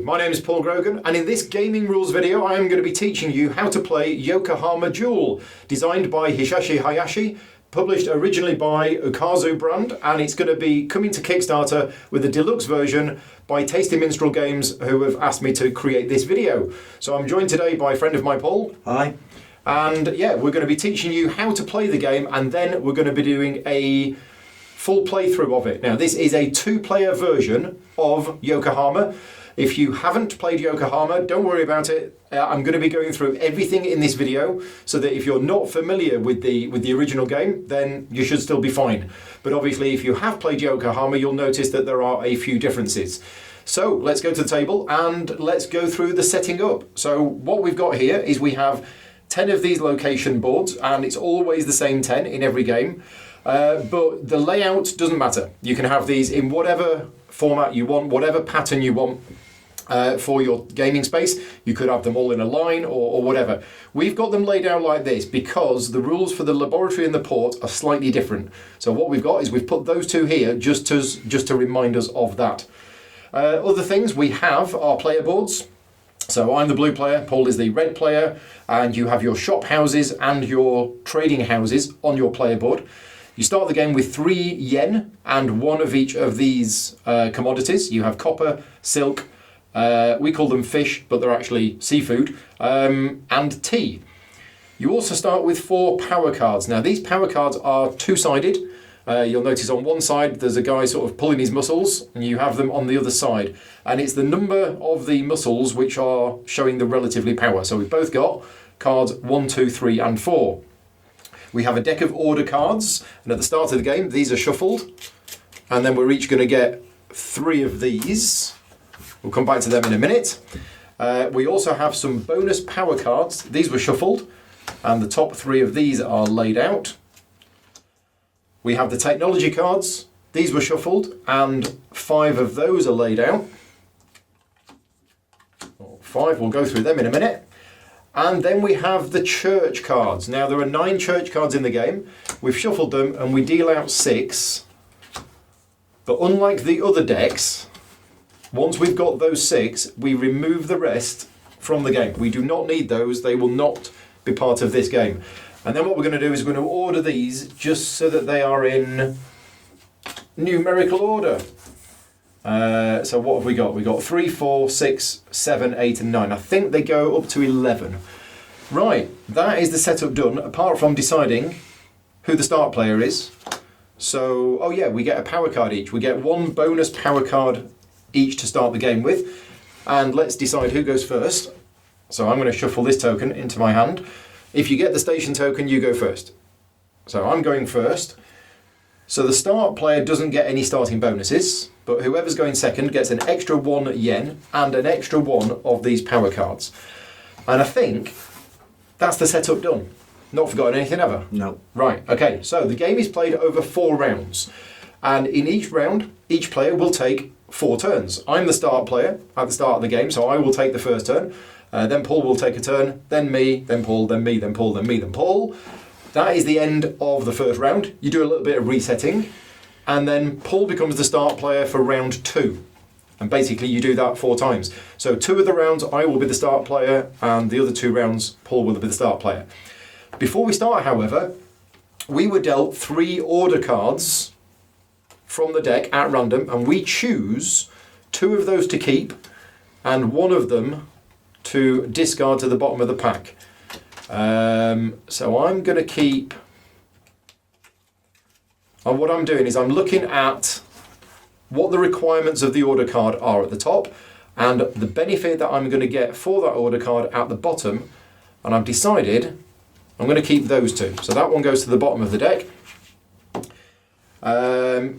my name is Paul Grogan, and in this gaming rules video I am going to be teaching you how to play Yokohama Duel, designed by Hisashi Hayashi, published originally by Ukazu brand, and it's going to be coming to Kickstarter with a deluxe version by Tasty Minstrel Games, who have asked me to create this video. So I'm joined today by a friend of mine, Paul. Hi. And yeah, we're going to be teaching you how to play the game, and then we're going to be doing a full playthrough of it. Now, this is a two-player version of Yokohama. If you haven't played Yokohama, don't worry about it. I'm going to be going through everything in this video, so that if you're not familiar with the original game, then you should still be fine. But obviously, if you have played Yokohama, you'll notice that there are a few differences. So let's go to the table and let's go through the setting up. So what we've got here is we have 10 of these location boards, and it's always the same 10 in every game. But the layout doesn't matter. You can have these in whatever format you want, whatever pattern you want for your gaming space. You could have them all in a line or whatever. We've got them laid out like this because the rules for the laboratory and the port are slightly different. So what we've got is we've put those two here just to remind us of that. Other things, we have our player boards. So I'm the blue player, Paul is the red player, and you have your shop houses and your trading houses on your player board. You start the game with 3 yen and one of each of these commodities. You have copper, silk, we call them fish, but they're actually seafood, and tea. You also start with 4 power cards. Now, these power cards are two-sided. You'll notice on one side there's a guy sort of pulling his muscles, and you have them on the other side. And it's the number of the muscles which are showing the relatively power. So we've both got cards 1, 2, 3, and 4. We have a deck of order cards, and at the start of the game, these are shuffled, and then we're each going to get 3 of these. We'll come back to them in a minute. We also have some bonus power cards. These were shuffled, and the top 3 of these are laid out. We have the technology cards. These were shuffled, and 5 of those are laid out. 5, we'll go through them in a minute. And then we have the church cards. Now, there are 9 church cards in the game. We've shuffled them and we deal out 6. But unlike the other decks, once we've got those 6, we remove the rest from the game. We do not need those. They will not be part of this game. And then what we're going to do is we're going to order these just so that they are in numerical order. So what have we got? We've got 3, 4, 6, 7, 8 and 9. I think they go up to 11. Right, that is the setup done, apart from deciding who the start player is. So, oh yeah, we get a power card each. We get 1 bonus power card each to start the game with. And let's decide who goes first. So I'm going to shuffle this token into my hand. If you get the station token, you go first. So I'm going first. So the start player doesn't get any starting bonuses, but whoever's going second gets an extra 1 yen and an extra 1 of these power cards. And I think that's the setup done. Not forgotten anything ever? No. Right, okay, so the game is played over 4 rounds. And in each round, each player will take 4 turns. I'm the start player at the start of the game, so I will take the first turn. Then Paul will take a turn, then me, then Paul, then me, then Paul, then me, then Paul. That is the end of the first round. You do a little bit of resetting, and then Paul becomes the start player for round 2. And basically you do that 4 times. So 2 of the rounds I will be the start player, and the other 2 rounds Paul will be the start player. Before we start, however, we were dealt 3 order cards from the deck at random, and we choose 2 of those to keep and 1 of them to discard to the bottom of the pack. So I'm going to keep, and what I'm doing is I'm looking at what the requirements of the order card are at the top and the benefit that I'm going to get for that order card at the bottom, and I've decided I'm going to keep those 2. So that one goes to the bottom of the deck.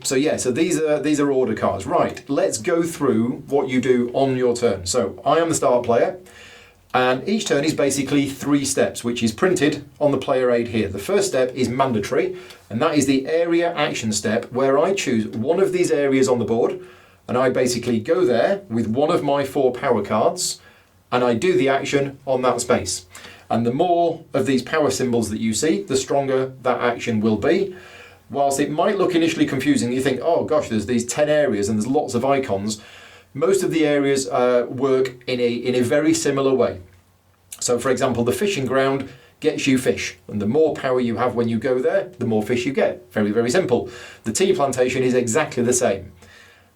So yeah, so these are order cards. Right, let's go through what you do on your turn. So I am the start player, and each turn is basically 3 steps, which is printed on the player aid here. The first step is mandatory, and that is the area action step, where I choose one of these areas on the board, and I basically go there with one of my 4 power cards, and I do the action on that space. And the more of these power symbols that you see, the stronger that action will be. Whilst it might look initially confusing, you think, oh gosh, there's these 10 areas and there's lots of icons. most of the areas work in a very similar way. So for example, the fishing ground gets you fish, and the more power you have when you go there, the more fish you get. Very, very simple. The tea plantation is exactly the same.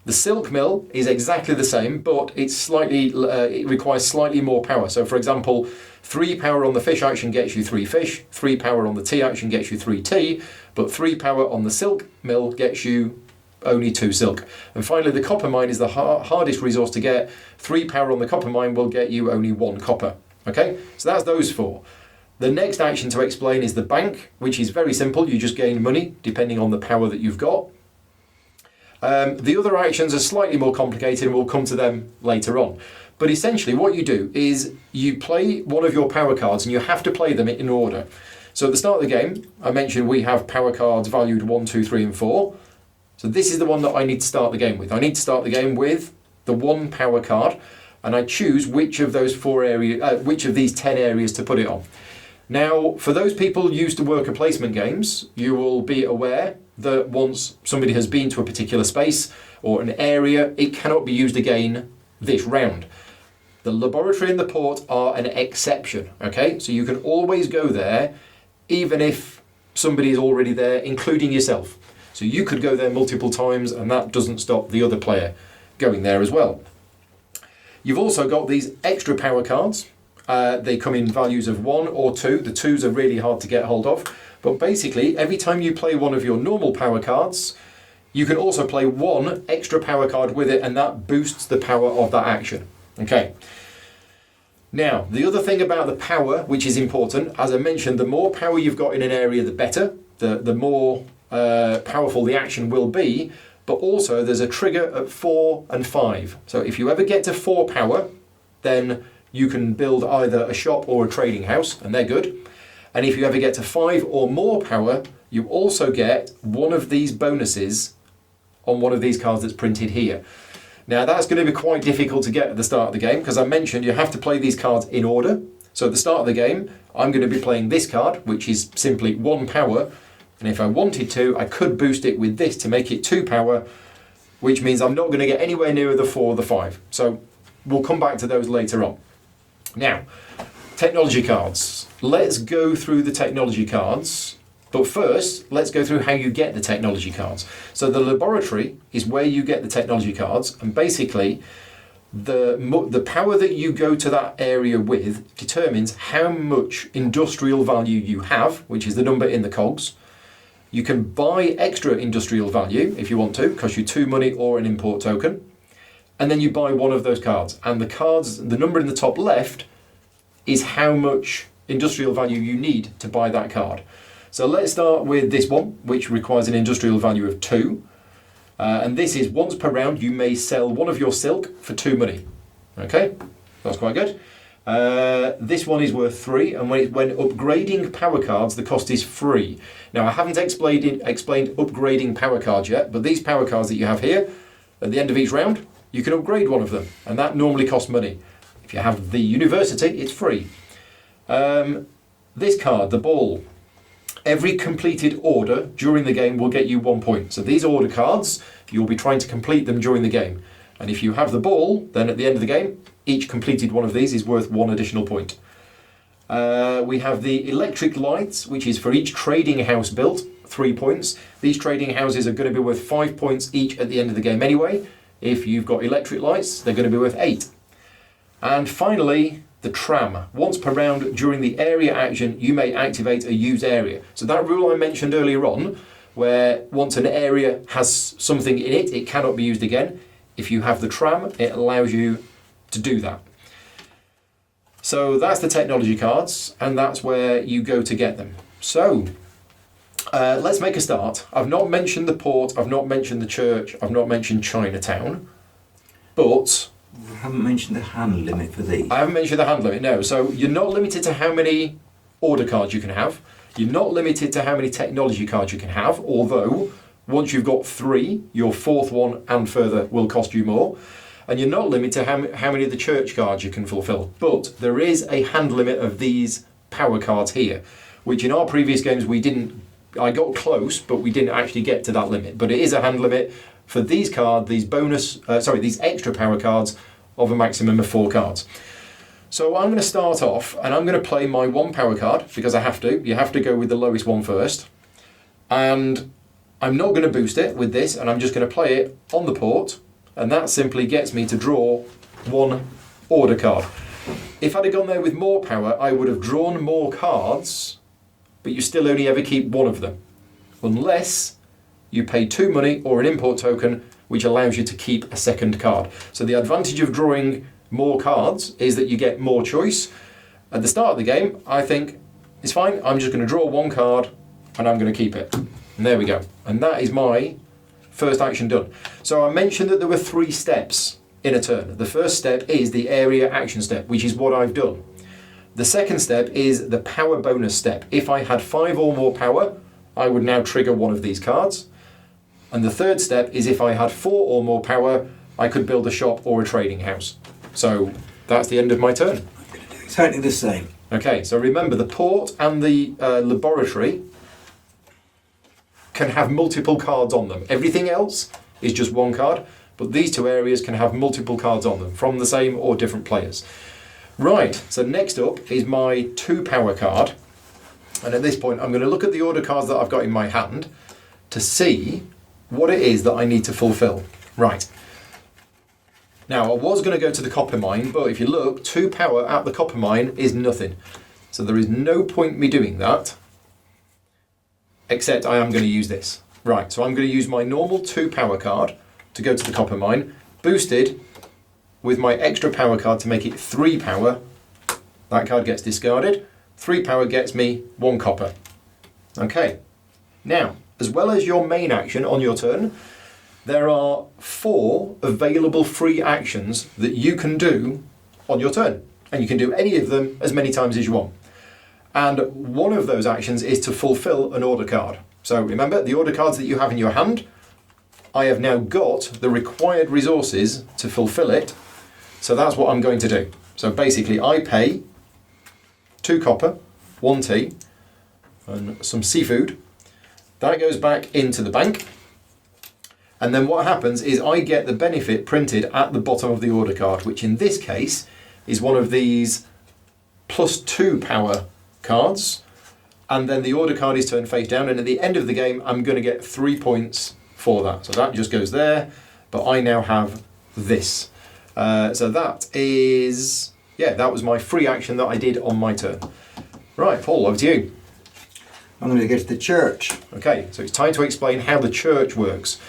The silk mill is exactly the same, but it requires slightly more power. So for example, 3 power on the fish action gets you 3 fish, 3 power on the tea action gets you 3 tea, but 3 power on the silk mill gets you only 2 silk. And finally, the copper mine is the hardest resource to get. 3 power on the copper mine will get you only 1 copper. Okay, so that's those 4. The next action to explain is the bank, which is very simple. You just gain money depending on the power that you've got. The other actions are slightly more complicated, and we'll come to them later on. But essentially what you do is you play one of your power cards, and you have to play them in order. So at the start of the game, I mentioned we have power cards valued 1, 2, 3 and 4. So this is the one that I need to start the game with. I need to start the game with the 1 power card, and I choose which of those which of these 10 areas to put it on. Now, for those people used to worker placement games, you will be aware that once somebody has been to a particular space or an area, it cannot be used again this round. The laboratory and the port are an exception, okay? So you can always go there, even if somebody is already there, including yourself. So you could go there multiple times, and that doesn't stop the other player going there as well. You've also got these extra power cards. They come in values of 1 or 2. The 2s are really hard to get hold of. But basically, every time you play one of your normal power cards, you can also play 1 extra power card with it, and that boosts the power of that action. Okay. Now, the other thing about the power, which is important, as I mentioned, the more power you've got in an area, the better. The more powerful the action will be. But also, there's a trigger at 4 and 5. So if you ever get to 4 power, then you can build either a shop or a trading house, and they're good. And if you ever get to 5 or more power, you also get one of these bonuses on one of these cards that's printed here. Now that's going to be quite difficult to get at the start of the game, because I mentioned you have to play these cards in order. So at the start of the game, I'm going to be playing this card, which is simply 1 power. And if I wanted to, I could boost it with this to make it 2 power, which means I'm not going to get anywhere near the 4 or the 5. So we'll come back to those later on. Now, technology cards. Let's go through the technology cards, but first let's go through how you get the technology cards. So the laboratory is where you get the technology cards, and basically the power that you go to that area with determines how much industrial value you have, which is the number in the cogs. You can buy extra industrial value if you want to, cost you 2 money or an import token. And then you buy one of those cards. And the number in the top left is how much industrial value you need to buy that card. So let's start with this one, which requires an industrial value of 2. And this is once per round, you may sell one of your silk for 2 money. Okay, that's quite good. This one is worth 3, and when upgrading power cards, the cost is free. Now, I haven't explained upgrading power cards yet, but these power cards that you have here, at the end of each round, you can upgrade one of them, and that normally costs money. If you have the university, it's free. This card, the ball, every completed order during the game will get you 1 point. So these order cards, you'll be trying to complete them during the game. And if you have the ball, then at the end of the game, each completed one of these is worth 1 additional point. We have the electric lights, which is for each trading house built, 3 points. These trading houses are going to be worth 5 points each at the end of the game anyway. If you've got electric lights, they're going to be worth 8. And finally, the tram. Once per round during the area action, you may activate a use area. So that rule I mentioned earlier on, where once an area has something in it, it cannot be used again. If you have the tram, it allows you to do that. So that's the technology cards, and that's where you go to get them. So let's make a start. I've not mentioned the port, I've not mentioned the church, I've not mentioned Chinatown, but You haven't mentioned the hand limit for these. I haven't mentioned the hand limit, no. So you're not limited to how many order cards you can have. You're not limited to how many technology cards you can have, although once you've got 3, your 4th one and further will cost you more. And you're not limited to how many of the church cards you can fulfill. But there is a hand limit of these power cards here, which in our previous games I got close, but we didn't actually get to that limit. But it is a hand limit, for these these extra power cards of a maximum of 4 cards. So I'm going to start off and I'm going to play my 1 power card because I have to. You have to go with the lowest one first. And I'm not going to boost it with this, and I'm just going to play it on the port, and that simply gets me to draw 1 order card. If I'd have gone there with more power, I would have drawn more cards, but you still only ever keep 1 of them. Unless you pay 2 money or an import token, which allows you to keep a second card. So the advantage of drawing more cards is that you get more choice. At the start of the game, I think, it's fine, I'm just going to draw 1 card and I'm going to keep it. And there we go. And that is my first action done. So I mentioned that there were 3 steps in a turn. The first step is the area action step, which is what I've done. The second step is the power bonus step. If I had 5 or more power, I would now trigger 1 of these cards. And the third step is if I had 4 or more power, I could build a shop or a trading house. So that's the end of my turn. I'm going to do exactly the same. Okay, so remember the port and the laboratory can have multiple cards on them. Everything else is just 1 card, but these 2 areas can have multiple cards on them from the same or different players. Right, so next up is my 2 power card. And at this point, I'm going to look at the order cards that I've got in my hand to see what it is that I need to fulfill. Right. Now, I was going to go to the copper mine, but if you look, 2 power at the copper mine is nothing. So there is no point me doing that, except I am going to use this. Right, so I'm going to use my normal 2 power card to go to the copper mine, boosted with my extra power card to make it 3 power. That card gets discarded. 3 power gets me 1 copper. Okay, now, as well as your main action on your turn, there are 4 available free actions that you can do on your turn. And you can do any of them as many times as you want. And one of those actions is to fulfill an order card. So remember, the order cards that you have in your hand, I have now got the required resources to fulfill it. So that's what I'm going to do. So basically I pay 2 copper, 1 tea, and some seafood. That goes back into the bank. And then what happens is I get the benefit printed at the bottom of the order card, which in this case is one of these +2 power cards. And then the order card is turned face down, and at the end of the game I'm going to get 3 points for that. So that just goes there, but I now have this. So that is, that was my free action that I did on my turn. Right, Paul, over to you. I'm going to go to the church. Okay, so it's time to explain how the church works.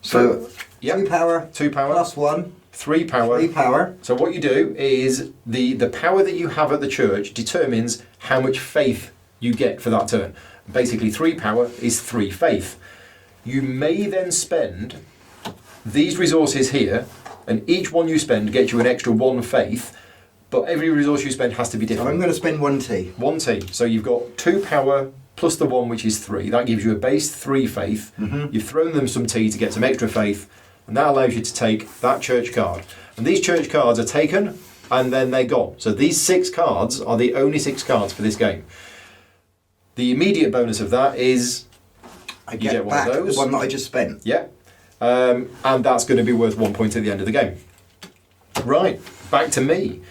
So, yep. 2 power, +1, 3 power. 3 power. So what you do is the power that you have at the church determines how much faith you get for that turn. Basically 3 power is 3 faith. You may then spend these resources here, and each one you spend gets you an extra 1 faith, but every resource you spend has to be different. So I'm going to spend 1 tea. 1 tea. So you've got 2 power plus the 1, which is 3. That gives you a base 3 faith. Mm-hmm. You've thrown them some tea to get some extra faith, and that allows you to take that church card. And these church cards are taken, and then they're gone. So these 6 cards are the only 6 cards for this game. The immediate bonus of that is you get one back of those. The one that I just spent. Yeah. And that's going to be worth 1 point at the end of the game. Right, back to me.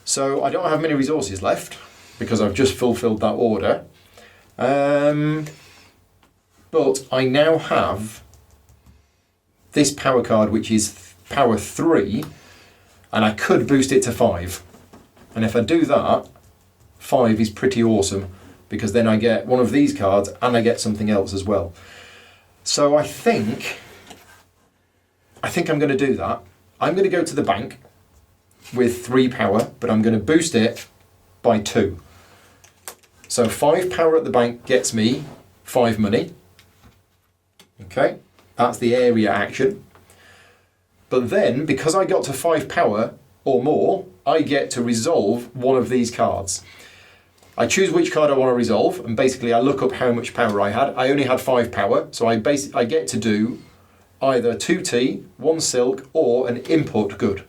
So I don't have many resources left because I've just fulfilled that order. But I now have this power card, which is power 3, and I could boost it to 5. And if I do that, 5 is pretty awesome because then I get one of these cards and I get something else as well. So I think I'm going to do that. I'm going to go to the bank with 3 power, but I'm going to boost it by 2. So 5 power at the bank gets me 5 money. Okay, that's the area action. But then, because I got to 5 power or more, I get to resolve one of these cards. I choose which card I want to resolve, and basically I look up how much power I had. I only had 5 power, so I get to do either 2 tea, 1 silk, or an import good.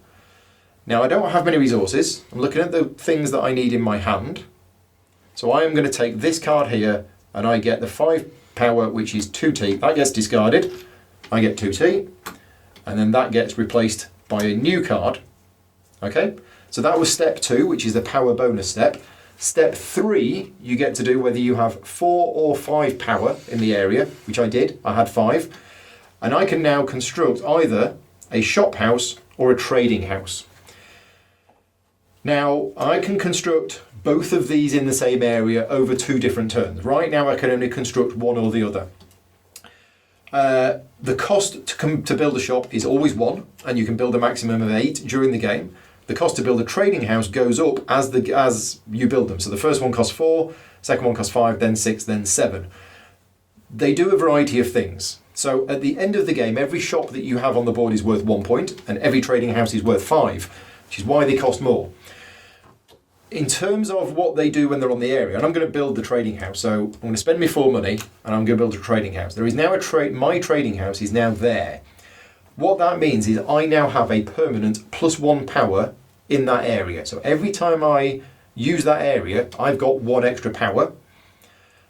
Now I don't have many resources. I'm looking at the things that I need in my hand. So I am going to take this card here, and I get the 5 power, which is 2 tea. That gets discarded. I get 2t, and then that gets replaced by a new card. Okay, so that was step 2, which is the power bonus step. Step 3, you get to do whether you have 4 or 5 power in the area, which I did. I had 5. And I can now construct either a shop house or a trading house. Now, I can construct both of these in the same area over 2 different turns. Right now, I can only construct one or the other. The cost to build a shop is always 1, and you can build a maximum of 8 during the game. The cost to build a trading house goes up as you build them. So the first one costs 4, second one costs 5, then 6, then 7. They do a variety of things. So at the end of the game, every shop that you have on the board is worth 1 point, and every trading house is worth 5, which is why they cost more. In terms of what they do when they're on the area, and I'm going to build the trading house, so I'm going to spend my 4 money, and I'm going to build a trading house. There is now my trading house is now there. What that means is I now have a permanent +1 power in that area. So every time I use that area, I've got 1 extra power.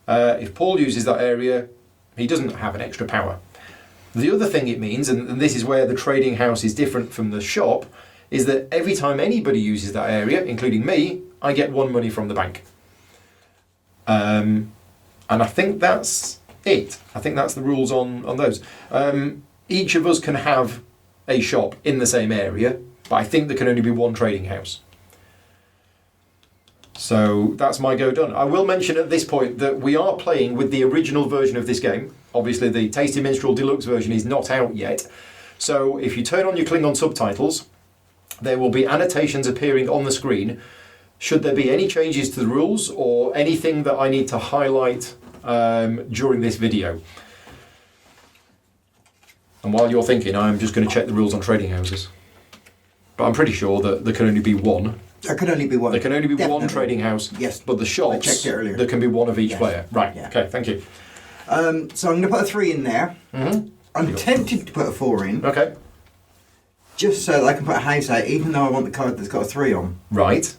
If Paul uses that area, he doesn't have an extra power. The other thing it means, and this is where the trading house is different from the shop, is that every time anybody uses that area, including me, I get 1 money from the bank. And I think that's it. I think that's the rules on those. Each of us can have a shop in the same area, but I think there can only be 1 trading house. So that's my go done. I will mention at this point that we are playing with the original version of this game. Obviously the Tasty Minstrel Deluxe version is not out yet. So if you turn on your Klingon subtitles, there will be annotations appearing on the screen. Should there be any changes to the rules or anything that I need to highlight during this video. And while you're thinking, I'm just going to check the rules on trading houses. But I'm pretty sure that there can only be 1. There can only be 1. There can only be Definitely. 1 trading house. Yes. But the shops, I checked it earlier. there can be 1 of each Yes. player. Right, Yeah. okay, thank you. So I'm going to put a 3 in there. Mm-hmm. I'm tempted to put a 4 in, Okay, just so that I can put a house out, even though I want the card that's got a 3 on. right.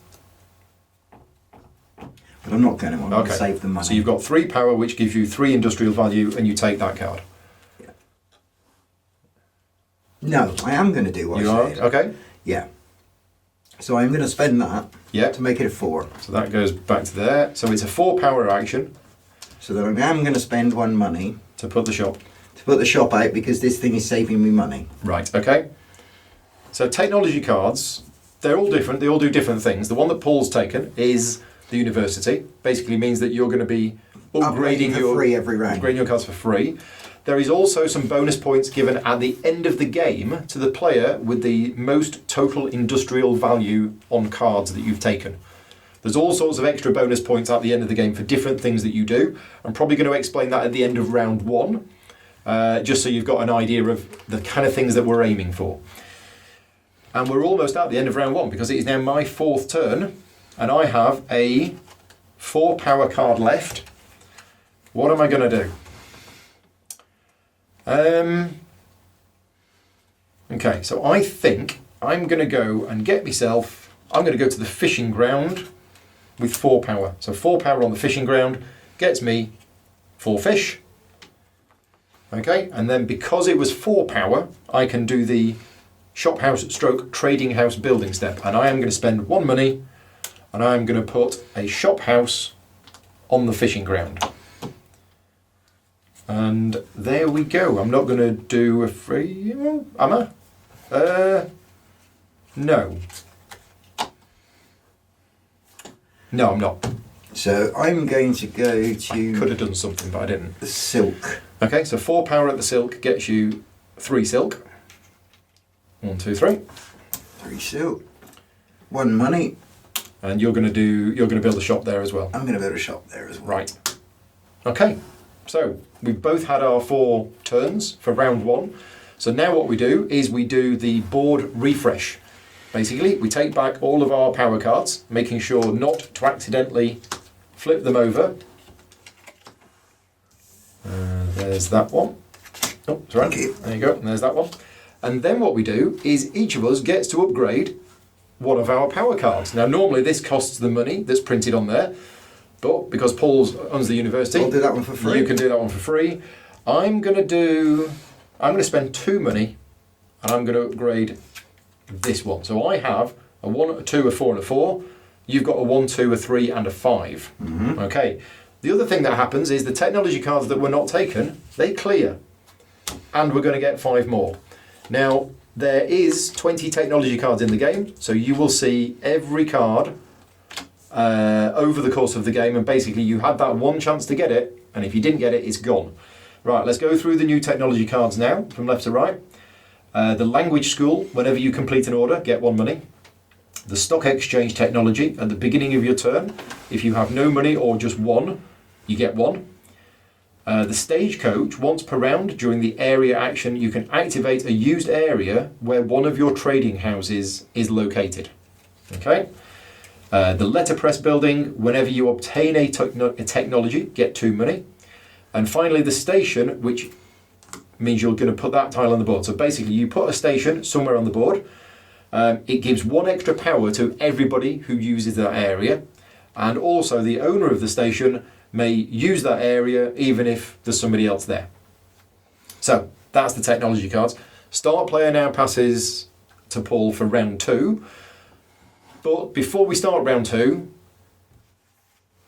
But I'm not going to. I'm going to Okay. save the money. So you've got 3 power, which gives you 3 industrial value, and you take that card. No, I am going to do what You I are? said. Okay. Yeah. So I'm going to spend that Yeah. to make it a 4. So that goes back to there. So it's a 4 power action So that I am going to spend 1 money to put the shop. to put the shop out because this thing is saving me money. Right, okay. So technology cards, they're all different. They all do different things. The one that Paul's taken is the university. Basically means that you're going to be upgrading for your free every round. upgrading your cards for free. There is also some bonus points given at the end of the game to the player with the most total industrial value on cards that you've taken. There's all sorts of extra bonus points at the end of the game for different things that you do. I'm probably going to explain that at the end of round 1, just so you've got an idea of the kind of things that we're aiming for. And we're almost at the end of round 1 because it is now my 4th turn, and I have a 4 power card left. What am I going to do? Okay, so I think I'm going to go and get myself, I'm going to go to the fishing ground with 4 power. So 4 power on the fishing ground gets me 4 fish. Okay, and then because it was 4 power, I can do the shop house stroke trading house building step. And I am going to spend 1 money and I'm going to put a shop house on the fishing ground. And there we go. I'm not going to do a free... Am I? No. No, I'm not. So I'm going to go to Could have done something, but I didn't. the silk. Okay, so 4 power at the silk gets you 3 silk. 1, 2, 3. 3 silk. 1 money. And you're going to build a shop there as well. I'm going to build a shop there as well. Right. Okay. So we've both had our 4 turns for round 1. So now what we do is we do the board refresh. Basically, we take back all of our power cards, making sure not to accidentally flip them over. There's that one. Oh, sorry. Thank you. There you go. And there's that one. And then what we do is each of us gets to upgrade one of our power cards. Now, normally this costs the money that's printed on there. But because Paul owns the university, I'll do that one for free. You can do that one for free. I'm going to do I'm going to spend 2 money and I'm going to upgrade this one. So I have a 1, a 2, a 4 and a 4. You've got a 1, 2, a 3 and a 5. Okay. The other thing that happens is the technology cards that were not taken, they clear. And we're going to get 5 more. Now, there is 20 technology cards in the game, so you will see every card over the course of the game, and basically you had that one chance to get it, and if you didn't get it, it's gone. Right, let's go through the new technology cards now, from left to right. The language school, whenever you complete an order, get 1 money. The stock exchange technology, at the beginning of your turn, if you have no money or just 1, you get 1. The stagecoach, once per round during the area action, you can activate a used area where one of your trading houses is located. Okay. The letterpress building, whenever you obtain a technology, get 2 money. And finally the station, which means you're going to put that tile on the board. So basically you put a station somewhere on the board. It gives 1 extra power to everybody who uses that area. And also the owner of the station may use that area even if there's somebody else there. So that's the technology cards. Start player now passes to Paul for round 2. But before we start round 2,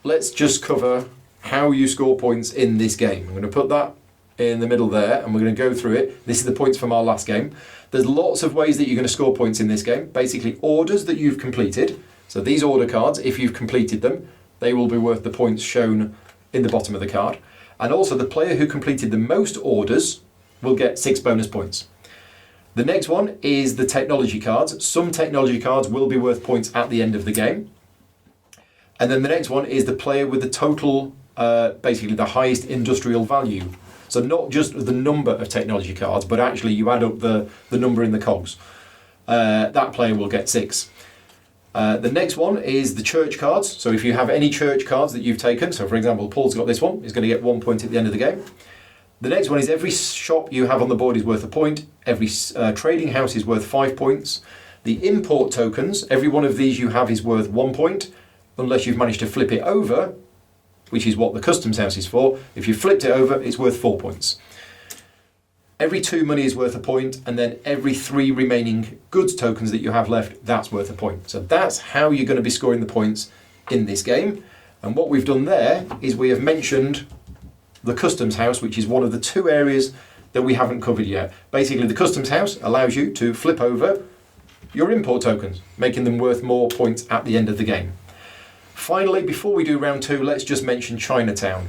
let's just cover how you score points in this game. I'm going to put that in the middle there and we're going to go through it. This is the points from our last game. There's lots of ways that you're going to score points in this game. Basically orders that you've completed. So these order cards, if you've completed them, they will be worth the points shown in the bottom of the card. And also the player who completed the most orders will get 6 bonus points. The next one is the technology cards. Some technology cards will be worth points at the end of the game. And then the next one is the player with the total, basically the highest industrial value. So not just the number of technology cards, but actually you add up the number in the cogs. That player will get 6. The next one is the church cards. So if you have any church cards that you've taken, so for example, Paul's got this one, he's going to get 1 point at the end of the game. The next one is every shop you have on the board is worth a point. Every trading house is worth 5 points. The import tokens, every one of these you have is worth 1 point, unless you've managed to flip it over, which is what the customs house is for. If you flipped it over, it's worth 4 points. Every 2 money is worth a point, and then every 3 remaining goods tokens that you have left, that's worth a point. So that's how you're going to be scoring the points in this game. And what we've done there is we have mentioned the customs house, which is one of the 2 areas that we haven't covered yet. Basically, the customs house allows you to flip over your import tokens, making them worth more points at the end of the game. Finally, before we do round 2, let's just mention Chinatown.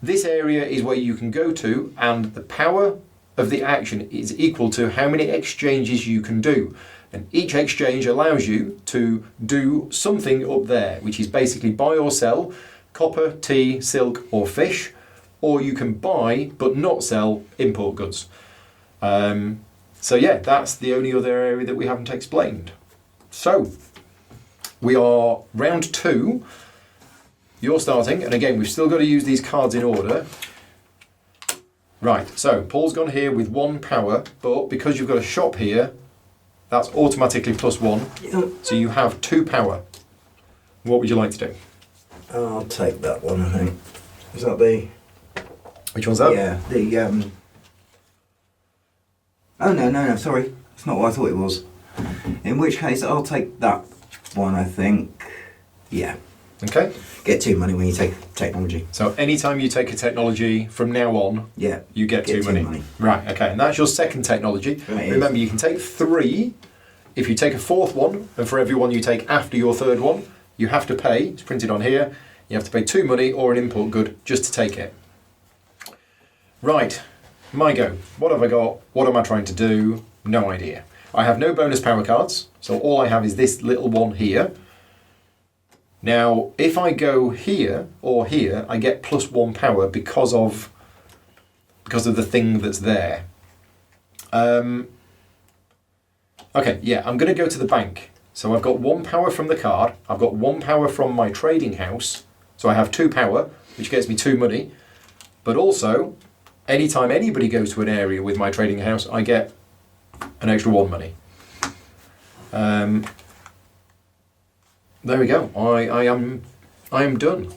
This area is where you can go to, and the power of the action is equal to how many exchanges you can do. And each exchange allows you to do something up there, which is basically buy or sell copper, tea, silk or fish, or you can buy but not sell import goods. So yeah, that's the only other area that we haven't explained. So we are round 2. You're starting, and again, we've still got to use these cards in order. Right, so Paul's gone here with 1 power, but because you've got a shop here, that's automatically +1. So you have 2 power. What would you like to do? I'll take that one, I think. Is that the... Which one's that? Yeah, the... Oh, no, sorry. That's not what I thought it was. In which case, I'll take that one, I think. Yeah. Okay. Get 2 money when you take technology. So anytime you take a technology from now on, yeah, you get 2 money. Right, okay, and that's your second technology. Remember, you can take 3. If you take a 4th one, and for every one you take after your 3rd one, you have to pay, it's printed on here, you have to pay 2 money or an import good just to take it. Right, my go. What have I got? What am I trying to do? No idea. I have no bonus power cards, so all I have is this little one here. Now, if I go here or here, I get +1 power because of the thing that's there. Okay, yeah, I'm going to go to the bank. So I've got 1 power from the card. I've got 1 power from my trading house. So I have 2 power, which gets me 2 money. But also, anytime anybody goes to an area with my trading house, I get an extra 1 money. There we go. I am done.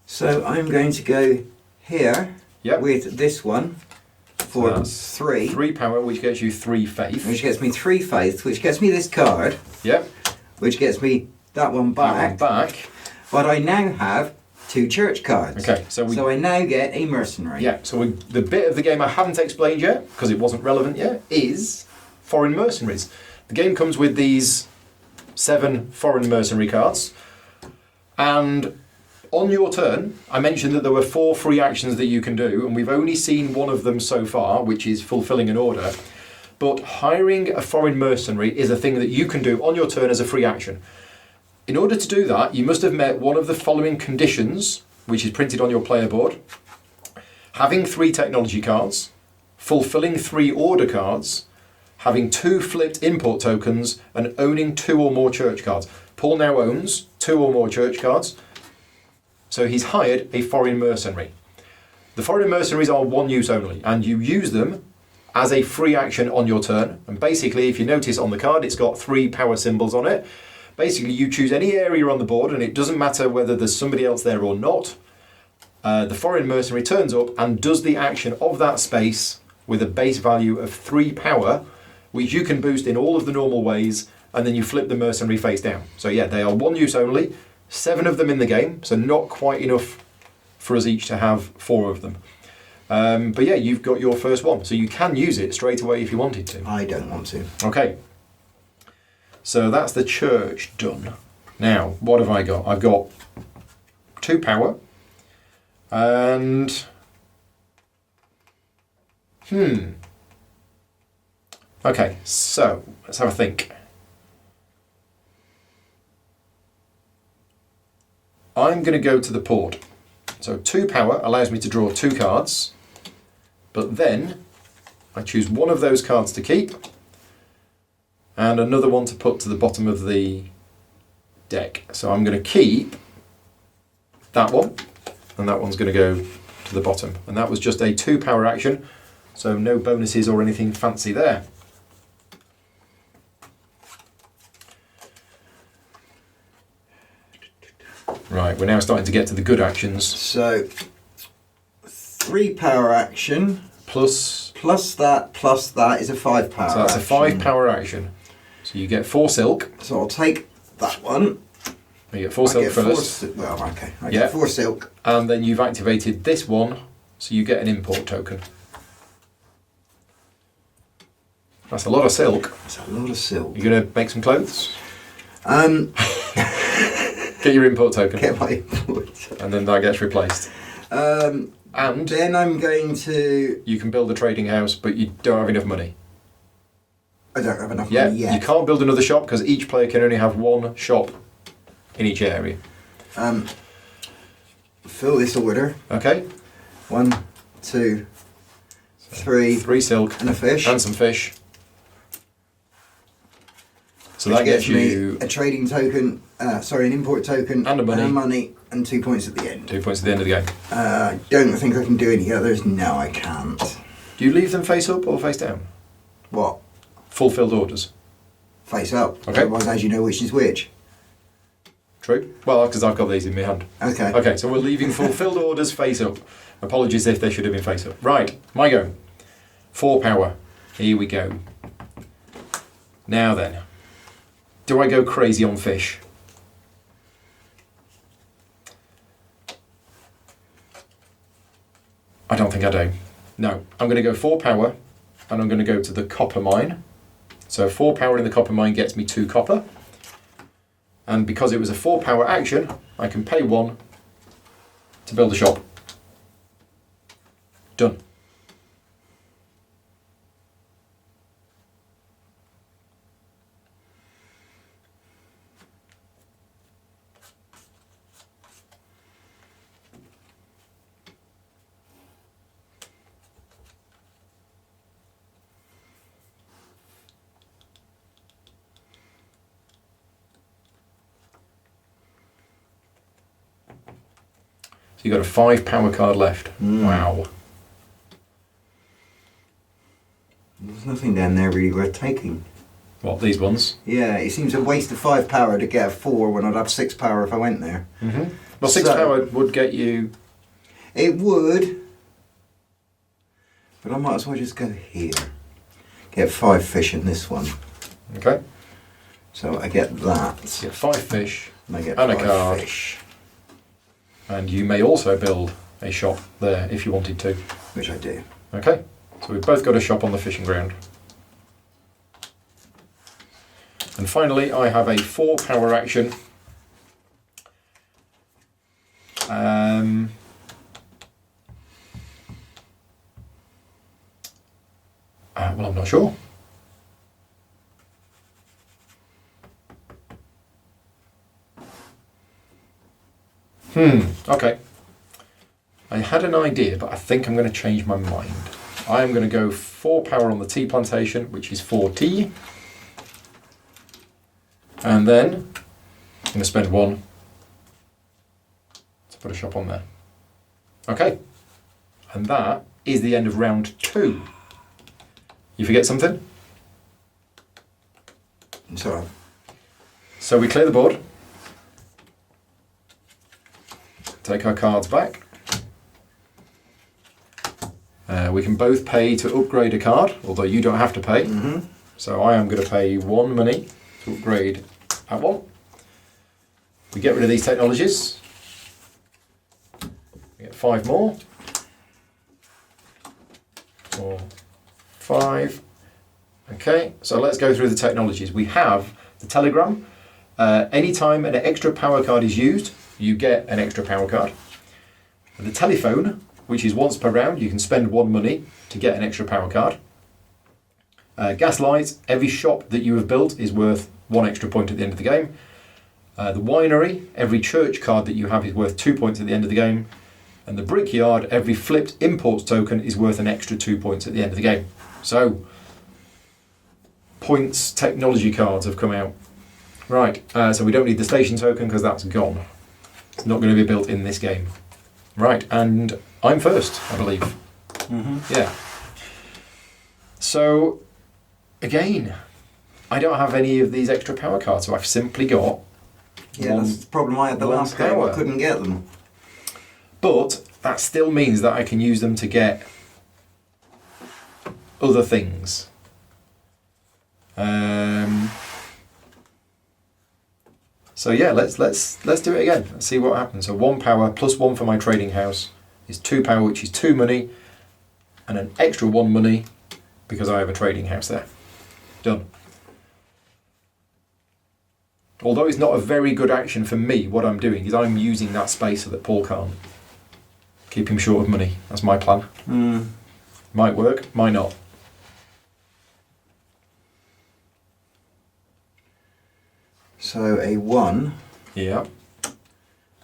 So I'm going to go here Yep. with this one, for That's 3. 3 power, which gets you 3 faith. Which gets me 3 faith, which gets me this card, Yep. which gets me that one back. That one back. But I now have 2 church cards. Okay, so I now get a mercenary. Yeah, so the bit of the game I haven't explained yet, because it wasn't relevant yet, is foreign mercenaries. The game comes with these 7 foreign mercenary cards, and on your turn, I mentioned that there were 4 free actions that you can do, and we've only seen one of them so far, which is fulfilling an order. But hiring a foreign mercenary is a thing that you can do on your turn as a free action. In order to do that, you must have met one of the following conditions, which is printed on your player board. Having 3 technology cards, fulfilling 3 order cards, having 2 flipped import tokens, and owning 2 or more church cards. Paul now owns 2 or more church cards, so he's hired a foreign mercenary. The foreign mercenaries are 1 use only, and you use them as a free action on your turn. And basically, if you notice on the card, it's got 3 power symbols on it. Basically, you choose any area on the board, and it doesn't matter whether there's somebody else there or not. The foreign mercenary turns up and does the action of that space with a base value of 3 power, which you can boost in all of the normal ways, and then you flip the mercenary face down. So yeah, they are 1 use only, 7 of them in the game, so not quite enough for us each to have 4 of them. But yeah, you've got your first one, so you can use it straight away if you wanted to. I don't want to. Okay. So that's the church done. Now, what have I got? I've got 2 power, and okay, so let's have a think. I'm going to go to the port. So 2 power allows me to draw 2 cards, but then I choose one of those cards to keep, and another one to put to the bottom of the deck. So I'm going to keep that one, and that one's going to go to the bottom. And that was just a 2 power action, so no bonuses or anything fancy there. Right, we're now starting to get to the good actions. So 3 power action Plus plus that is a 5 power. So that's a 5 action. power action. So you get 4 silk. So I'll take that one. You get 4 silk I first. I get 4 silk. And then you've activated this one, so you get an import token. That's a lot of silk. That's a lot of silk. You're going to make some clothes? Get your import token. Get my import. And then that gets replaced. And then I'm going to... You can build a trading house, but you don't have enough money. I don't have enough money yet. You can't build another shop because each player can only have 1 shop in each area. Fill this order. Okay. 1, 2, 3. 3 silk. And a fish. And some fish. So Which that gets me you a trading token, an import token, and a money, and 2 points at the end. 2 points at the end of the game. Don't think I can do any others. No, I can't. Do you leave them face up or face down? What? Fulfilled orders. Face up. Okay. Otherwise, as you know which is which. True. Well, because I've got these in my hand. Okay. Okay, so we're leaving fulfilled orders face up. Apologies if they should have been face up. Right, my go. 4 power. Here we go. Now then. Do I go crazy on fish? I don't think I do. No, I'm going to go 4 power, and I'm going to go to the copper mine. So 4 power in the copper mine gets me 2 copper. And because it was a 4 power action, I can pay 1 to build a shop. Done. So you've got a 5 power card left. Wow. There's nothing down there really worth taking. What, these ones? Yeah, it seems a waste of 5 power to get a 4 when I'd have 6 power if I went there. Mm-hmm. Well, 6 power would get you... It would. But I might as well just go here. Get 5 fish in this one. Okay. So I get that. You get 5 fish And I get and a 5 card. fish. And you may also build a shop there if you wanted to. Which I do. Okay. So we've both got a shop on the fishing ground. And finally, I have a 4 power action. Well, I'm not sure. Okay. I had an idea, but I think I'm going to change my mind. I am going to go 4 power on the tea plantation, which is 4 tea. And then I'm going to spend 1 to put a shop on there. Okay. And that is the end of round 2. You forget something? So So we clear the board. Take our cards back. We can both pay to upgrade a card, although you don't have to pay. So I am going to pay 1 money to upgrade that one. We get rid of these technologies. We get 5 more. 4, 5. Okay, so let's go through the technologies. We have the telegram. Anytime an extra power card is used, you get an extra power card. The telephone, which is once per round, you can spend 1 money to get an extra power card. Gas lights, every shop that you have built is worth 1 extra point at the end of the game. The winery, every church card that you have is worth 2 points at the end of the game. And the brickyard, every flipped imports token is worth an extra 2 points at the end of the game. So, points technology cards have come out. Right, so we don't need the station token because that's gone. It's not going to be built in this game. Right, and I'm first, I believe. Yeah. So, again, I don't have any of these extra power cards, so I've simply got that's the problem I had the last game. I couldn't get them. But that still means that I can use them to get other things. So yeah, let's do it again. Let's see what happens. So 1 power plus 1 for my trading house is 2 power, which is 2 money, and an extra 1 money because I have a trading house there. Done. Although it's not a very good action for me, what I'm doing is I'm using that space so that Paul can't. Keep him short of money. That's my plan. Might work, might not. So a 1. Yeah.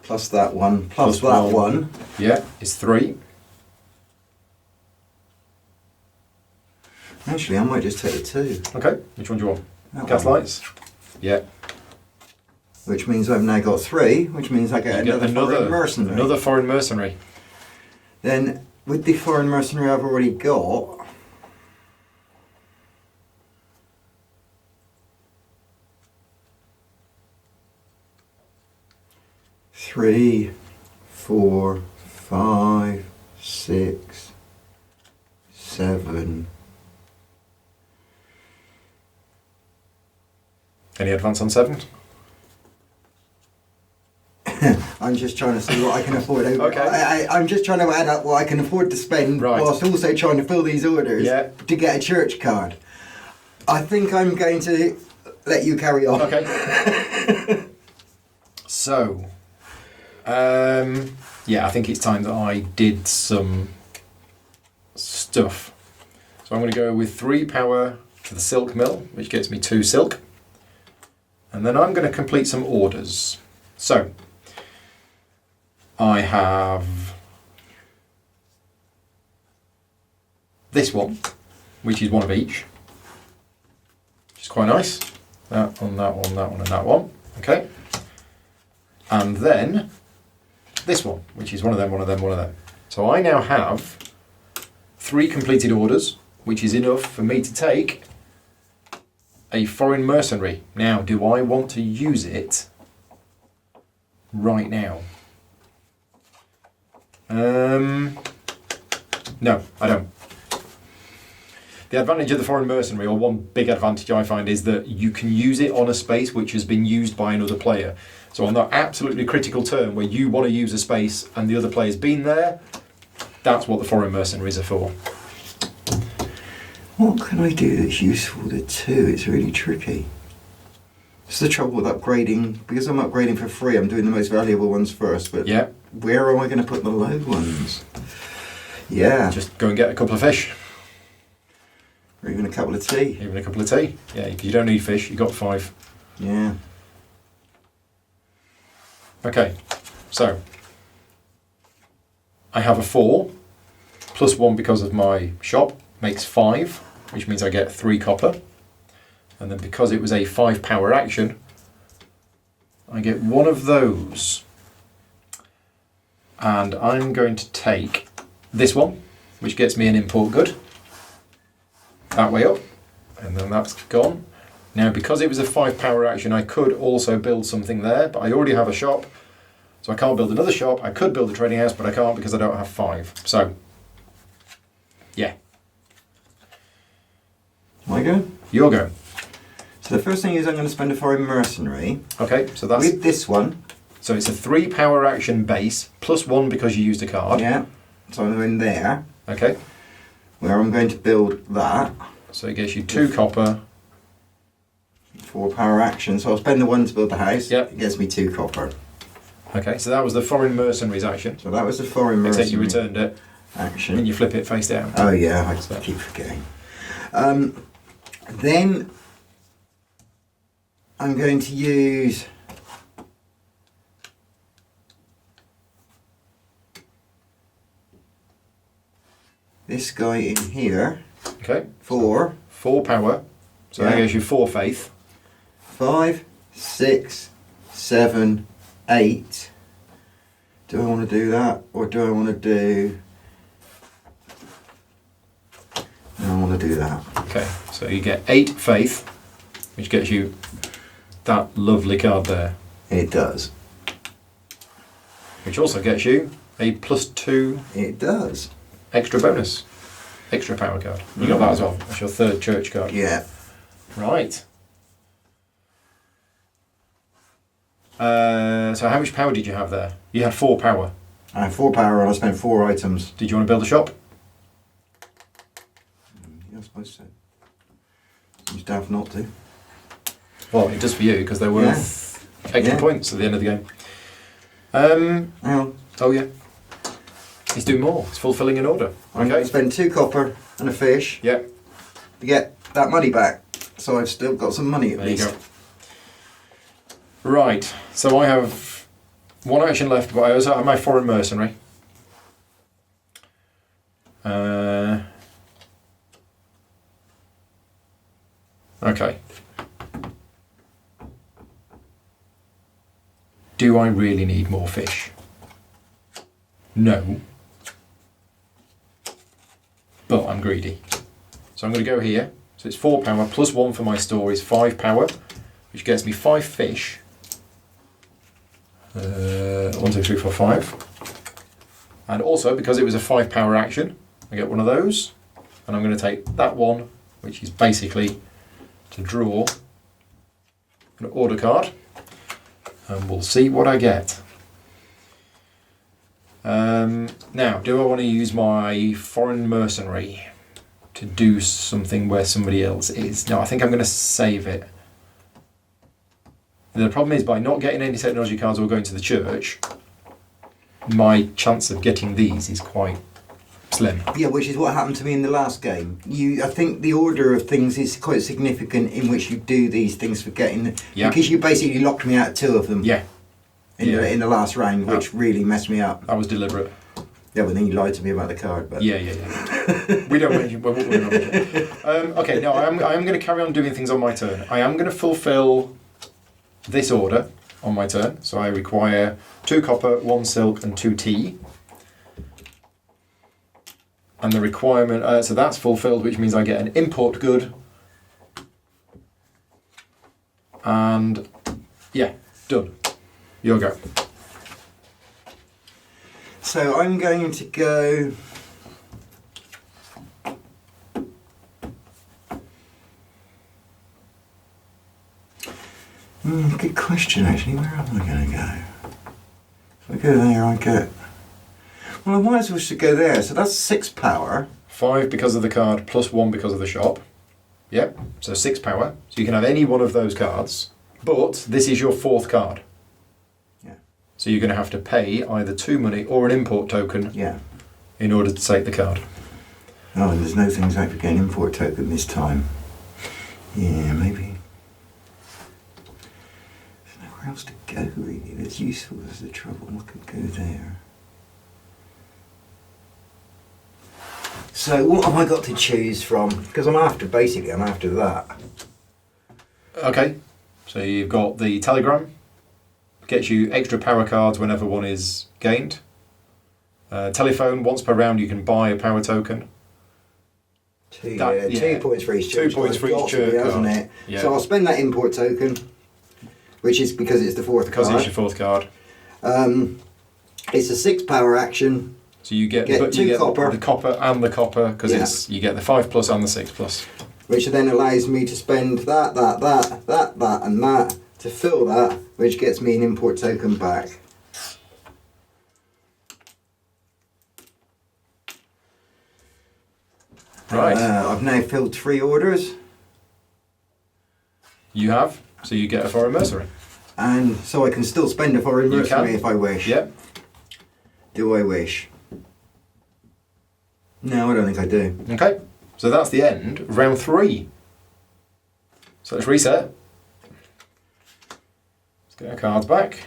Plus that 1. Plus that 1. Yeah, it's 3. Actually, I might just take the 2. Okay, which one do you want? That Gas one. lights? Yeah. Which means I've now got 3, which means I get another foreign mercenary. Another foreign mercenary. Then, with the foreign mercenary I've already got, three, 4, 5, 6, 7. Any advance on 7? I'm just trying to see what I can afford. Okay. I'm just trying to add up what I can afford to spend whilst also trying to fill these orders to get a church card. I think I'm going to let you carry on. Okay. So, yeah, I think it's time that I did some stuff. So I'm going to go with 3 power to the silk mill, which gets me 2 silk. And then I'm going to complete some orders. So, I have this one, which is 1 of each, which is quite nice. That one, that one, that one, and that one. Okay. And then this one, which is 1 of them, 1 of them, 1 of them. So I now have 3 completed orders, which is enough for me to take a foreign mercenary. Now, do I want to use it right now? No, I don't. The advantage of the Foreign Mercenary, or one big advantage I find, is that you can use it on a space which has been used by another player. So on that absolutely critical turn where you want to use a space and the other player's been there, that's what the Foreign Mercenaries are for. What can I do that's useful to 2? It's really tricky. It's the trouble with upgrading. Because I'm upgrading for free, I'm doing the most valuable ones first, but yeah. Where am I going to put the low ones? Yeah. Just go and get a couple of fish. Or even a couple of tea. Even a couple of tea. Yeah, because you don't need fish, you've got 5. Yeah. Okay, so I have a 4, plus 1 because of my shop, makes 5, which means I get 3 copper. And then because it was a 5 power action, I get one of those. And I'm going to take this one, which gets me an import good. That way up, and then that's gone. Now, because it was a 5 power action, I could also build something there, but I already have a shop, so I can't build another shop. I could build a trading house, but I can't because I don't have 5. So, yeah. My go? Your go. So the first thing is I'm going to spend a Foreign Mercenary. Okay, so that's... With this one. So it's a 3 power action base, plus 1 because you used a card. Yeah, so I'm going there. Okay. Where I'm going to build that. So it gets you 2 copper. 4 power action, so I'll spend the 1 to build the house. Yep. It gets me 2 copper. Okay, so that was the Foreign Mercenaries action. So that was the Foreign Mercenary. Except you returned it. Action. And you flip it face down. Oh yeah, I keep forgetting. Then I'm going to use this guy in here. Okay. 4. 4 power. So that gives you 4 faith. 5, 6, 7, 8. Do I want to do that, or do I want to do... No, I want to do that. Okay, so you get 8 faith, which gets you that lovely card there. It does. Which also gets you a +2... It does. Extra bonus. Extra power card. You got that as well. That's your 3rd church card. Yeah. Right. So how much power did you have there? You had 4 power. I have 4 power and I spent 4 items. Did you want to build a shop? Yeah, I suppose so. You'd have not to. Well, it does for you because they're worth extra points at the end of the game. Oh yeah. He's doing more. He's fulfilling an order. I'm going to spend 2 copper and a fish. Yep. To get that money back. So I've still got some money at least. There you go. Right, so I have 1 action left, but I also have my Foreign Mercenary. Okay. Do I really need more fish? No. But I'm greedy. So I'm going to go here. So it's 4 power, plus 1 for my store is 5 power, which gets me 5 fish. 1, 2, 3, 4, 5. And also, because it was a 5 power action, I get one of those. And I'm going to take that one, which is basically to draw an order card. And we'll see what I get. Now, do I want to use my Foreign Mercenary to do something where somebody else is? No, I think I'm going to save it. The problem is, by not getting any technology cards or going to the church, my chance of getting these is quite slim. Yeah, which is what happened to me in the last game. I think the order of things is quite significant in which you do these things for getting... Yeah. Because you basically locked me out of 2 of them. Yeah. In the last round, which really messed me up. That was deliberate. Yeah, but then you lied to me about the card. But Yeah. We don't mention... We're not mentioning. Okay, no, I am going to carry on doing things on my turn. I am going to fulfill this order on my turn. So I require 2 copper, 1 silk and 2 tea. And the requirement... so that's fulfilled, which means I get an import good. And... yeah, done. Your go. So I'm going to go good question, actually. Where am I going to go? If I go there, I get... Well, I might as well should go there. So that's 6 power. 5 because of the card, plus 1 because of the shop. Yep, so 6 power. So you can have any one of those cards. But this is your 4th card. Yeah. So you're going to have to pay either 2 money or an import token in order to take the card. Oh, and there's no things like getting an import token this time. Yeah, maybe. There's nowhere else to go, really. That's useful. That's the trouble. I could go there. So what have I got to choose from? Because I'm after that. Okay, so you've got the telegram. Gets you extra power cards whenever one is gained. Telephone, once per round you can buy a power token. 2 points for each church. 2 points for each church card. Hasn't it? Yeah. So I'll spend that import token, which is because it's the 4th card. Because it's your 4th card. It's a 6 power action. So you get copper. The copper and the copper, because you get the 5+ and the 6+. Which then allows me to spend that, and that to fill that, which gets me an import token back. Right. I've now filled 3 orders. You have, so you get a foreign mercenary. And so I can still spend a foreign mercenary if I wish. Yep. Do I wish? No, I don't think I do. Okay, so that's the end of round 3. So let's reset. Let's get our cards back.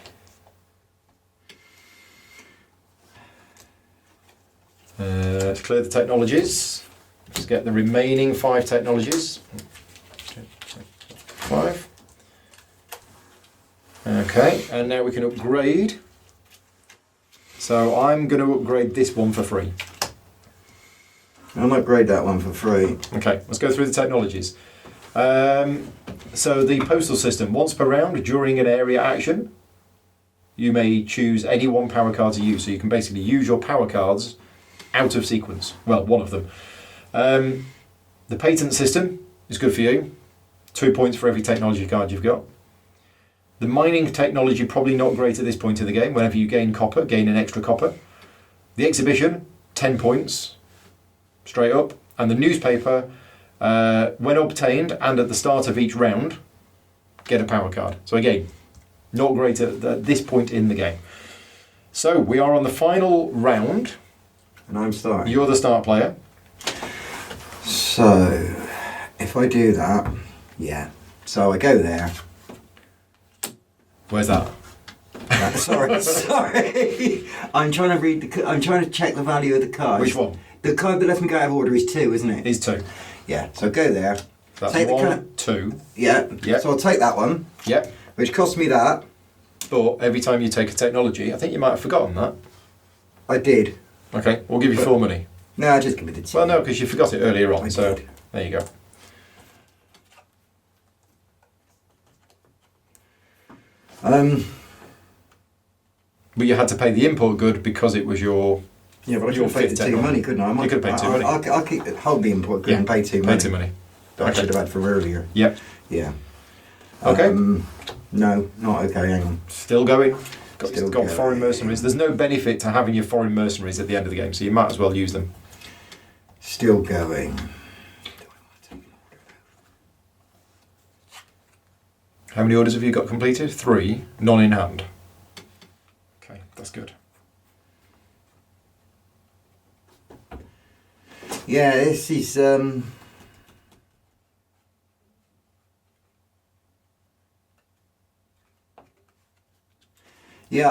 Let's clear the technologies. Let's get the remaining 5 technologies. 5. Okay, and now we can upgrade. So I'm going to upgrade this one for free. I'll upgrade that one for free. Okay, let's go through the technologies. So the postal system, once per round during an area action, you may choose any one power card to use. So you can basically use your power cards out of sequence. Well, one of them. The patent system is good for you. 2 points for every technology card you've got. The mining technology, probably not great at this point in the game. Whenever you gain copper, gain an extra copper. The exhibition, 10 points, straight up. And the newspaper, when obtained and at the start of each round, get a power card. So again, not great at this point in the game. So we are on the final round. And I'm starting. You're the start player. So, if I do that, so I go there. Where's that? Sorry. I'm trying to I'm trying to check the value of the card. Which one? The card that lets me go out of order is 2, isn't it? Is 2. Yeah. So go there. That's take 1, 2. Yeah. Yep. So I'll take that one. Yep. Which costs me that. But every time you take a technology, I think you might have forgotten that. I did. Okay, we'll give you 4 money. No, just give me the 2. Well, no, because you forgot it earlier on. I so did. There you go. But you had to pay the import good because it was your. Yeah, but I could have paid the 2 money, couldn't I? You could have paid 2 money. I'll hold the import good and pay 2 money. Pay 2 money. That I should have had for earlier. Yep. Yeah. Okay. No, not okay. Hang on. Still going. Still got going. foreign mercenaries. There's no benefit to having your foreign mercenaries at the end of the game, so you might as well use them. Still going. How many orders have you got completed? 3, none in hand. Okay, that's good. Yeah, this is yeah,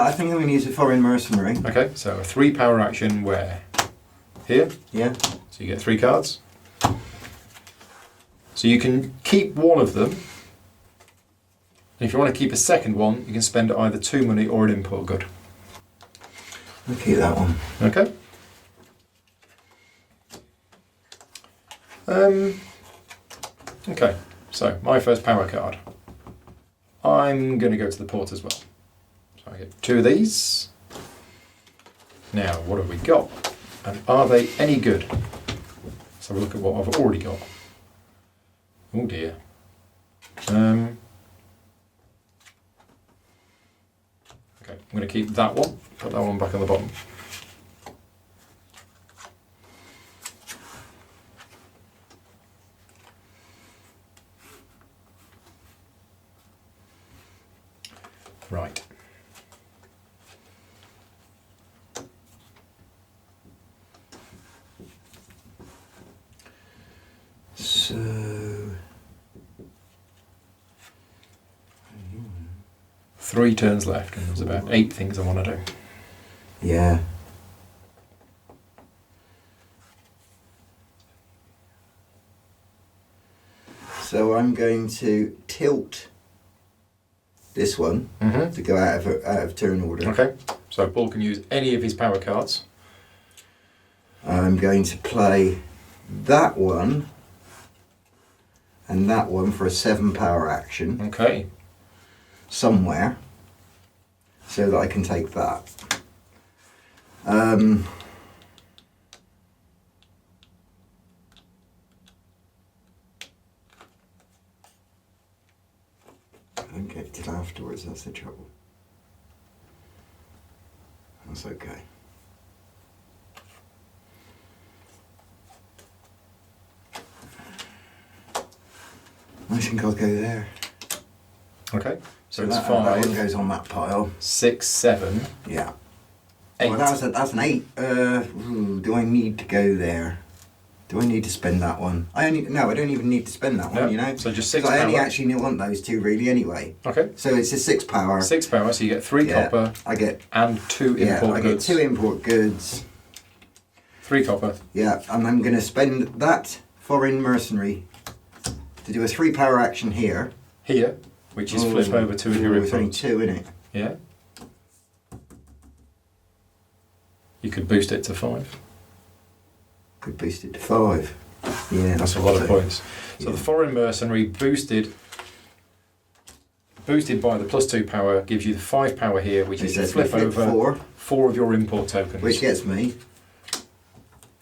I think I'm going to use a foreign mercenary. Okay, so a 3 power action where? Here? Yeah. So you get 3 cards. So you can keep one of them. And if you want to keep a second one, you can spend either 2 money or an import good. I'll keep that one. Okay. Okay, so my first power card. I'm going to go to the port as well. So I get 2 of these. Now, what have we got? And are they any good? Let's have a look at what I've already got. Oh dear. keep that one. Put that one back on the bottom. Right. So 3 turns left, and there's about 8 things I want to do. Yeah. So I'm going to tilt this one to go out of turn order. Okay. So Paul can use any of his power cards. I'm going to play that one and that one for a 7 power action. Okay. Somewhere, so that I can take that. I don't get it afterwards, that's the trouble. That's okay. I think I'll go there. Okay. So it's that 5. one goes on that pile. 6, 7. Yeah. 8. Well, that's an 8. Do I need to go there? Do I need to spend that one? I don't even need to spend that one, you know? So just 6 power. I only power. actually want those 2 really anyway. Okay. So it's a 6 power. 6 power, so you get 3 copper. I get and 2 import goods. I get 2 import goods. 3 copper. Yeah, and I'm going to spend that foreign mercenary to do a 3 power action here. Here, which is flip over 2 of your It's only imports. 2, isn't it? Yeah. You could boost it to 5. Could boost it to 5. Yeah, That's a lot of points. So the foreign mercenary boosted by the +2 power gives you the 5 power here, which is to flip over 4 of your import tokens. Which gets me.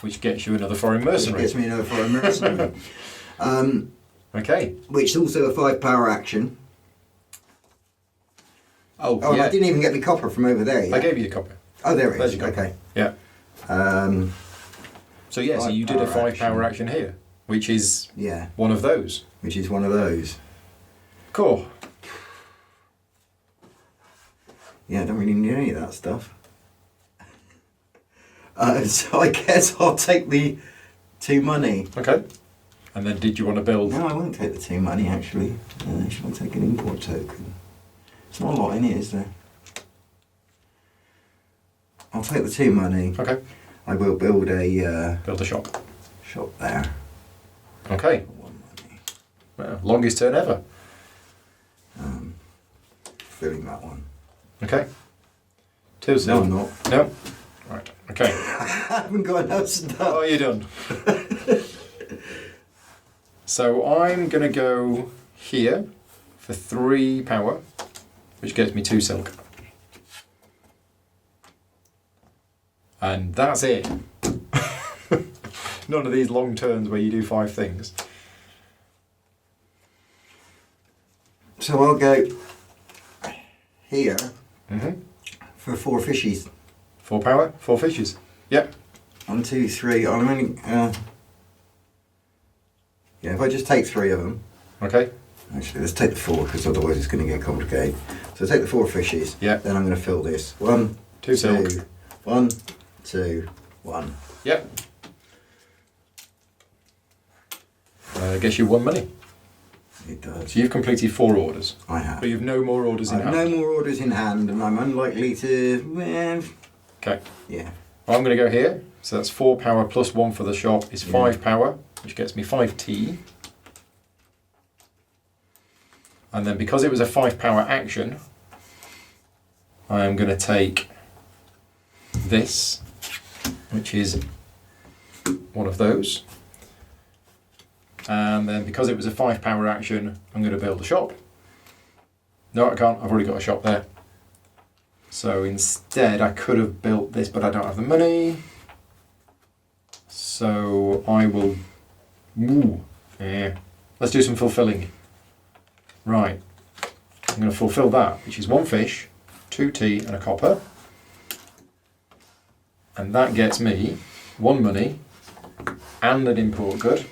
Which gets you another foreign mercenary. Which gets me another foreign mercenary. Okay. Which is also a 5 power action. Oh, and yeah. I didn't even get the copper from over there yet. I gave you the copper. Oh, there it There's is. your copper. Okay. Yeah. So yeah, so you did a 5 power action here, which is one of those. Which is one of those. Cool. Yeah, I don't really need any of that stuff. So I guess I'll take the 2 money. Okay. And then did you want to build? No, I won't take the 2 money actually. Shall I take an import token? It's not a lot in it, is there? I'll take the 2 money. Okay. I will build a shop. Shop there. Okay. 1 money. Well, longest turn ever. Filling that one. Okay. 2 No, I'm not. No. Right. Okay. I haven't got enough stuff. Oh, you're done. So I'm gonna go here for 3 power, which gets me 2 silk. And that's it. None of these long turns where you do 5 things. So I'll go here for 4 fishies. 4 power, 4 fishes. Yep. 1, 2, 3. I'm only. Yeah, if I just take 3 of them. Okay. Actually, let's take the 4 because otherwise it's going to get complicated. So take the 4 fishies. Yeah. Then I'm going to fill this. 1, 2 silk. 1, 2, 1. Yep. Gets you 1 money. It does. So you've completed 4 orders. I have. But you've no more orders in hand. No more orders in hand, and I'm unlikely to. Okay. Yeah. Well, I'm going to go here. So that's 4 power plus 1 for the shop is 5 power, which gets me 5T. And then because it was a 5 power action, I'm going to take this, which is one of those. And then because it was a 5 power action, I'm going to build a shop. No, I can't. I've already got a shop there. So instead, I could have built this, but I don't have the money. So I will... Let's do some fulfilling. Right. I'm going to fulfill that, which is 1 fish, 2 tea and a copper. And that gets me 1 money and an import good,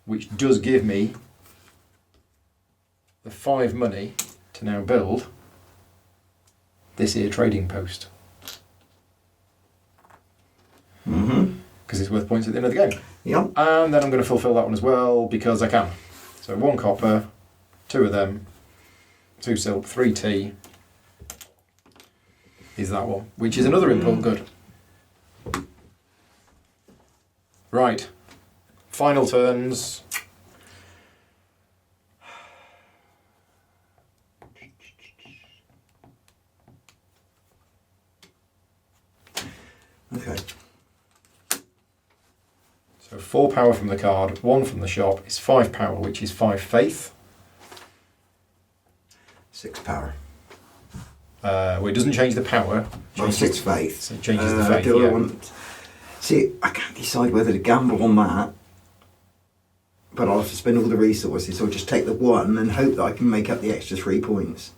which does give me the 5 money to now build this here trading post. Because it's worth points at the end of the game. Yep. And then I'm going to fulfill that one as well because I can. So 1 copper, 2 of them, 2 silk, 3 tea is that one, which is another import good. Right. Final turns. Okay. So 4 power from the card, 1 from the shop is 5 power, which is 5 faith. 6 power. Well, it doesn't change the power. Well, 6 faith. So it changes the faith, do I yeah. want... See, I can't decide whether to gamble on that, but I'll have to spend all the resources, or just take the 1 and hope that I can make up the extra 3 points.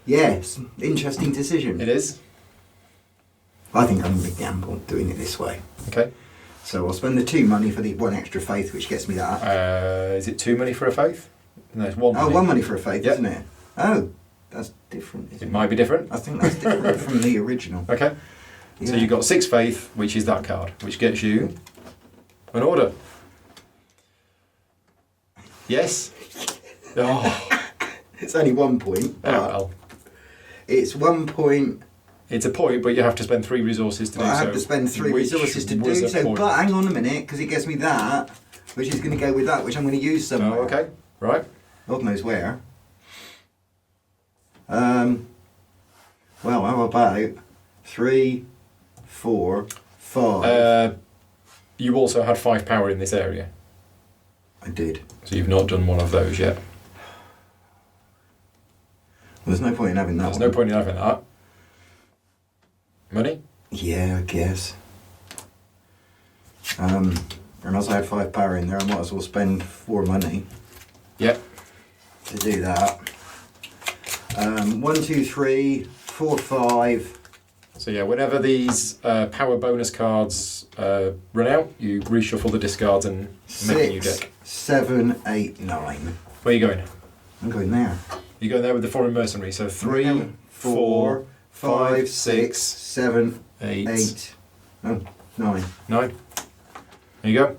Yes, interesting decision. It is. I think I'm going to gamble doing it this way. Okay. So I'll spend the 2 money for the 1 extra faith, which gets me that. Is it 2 money for a faith? No, it's 1 money. Oh, 1 money for a faith, Yep. isn't it? Oh, that's different, isn't It it? might be different. I think that's different from the original. Okay. So Yeah. you've got 6 faith, which is that card, which gets you an order. Yes? Oh, It's only 1 point. But well. it's 1 point. It's a point, but you have to spend 3 resources to do so. I have to spend 3 which resources to was do a so. point. But hang on a minute, because it gets me that, which is going to go with that, which I'm going to use somewhere. Oh, okay. Right. God knows where. Well, how about 3, 4, 5? You also had 5 power in this area. I did. So you've not done one of those yet. Well, there's no point in having that There's one. no point in having that. Money? Yeah, I guess. And as I had 5 power in there, I might as well spend 4 money Yep. to do that. 1, 2, 3, 4, 5. So yeah, whenever these power bonus cards run out, you reshuffle the discards and make a new 6, deck. 7, 8, 9. Where are you going? I'm going there. You go there with the foreign mercenary. So 3, 4, 4, 5, 6, 6, 7, 8, 8. Oh, 9. 9. There you go.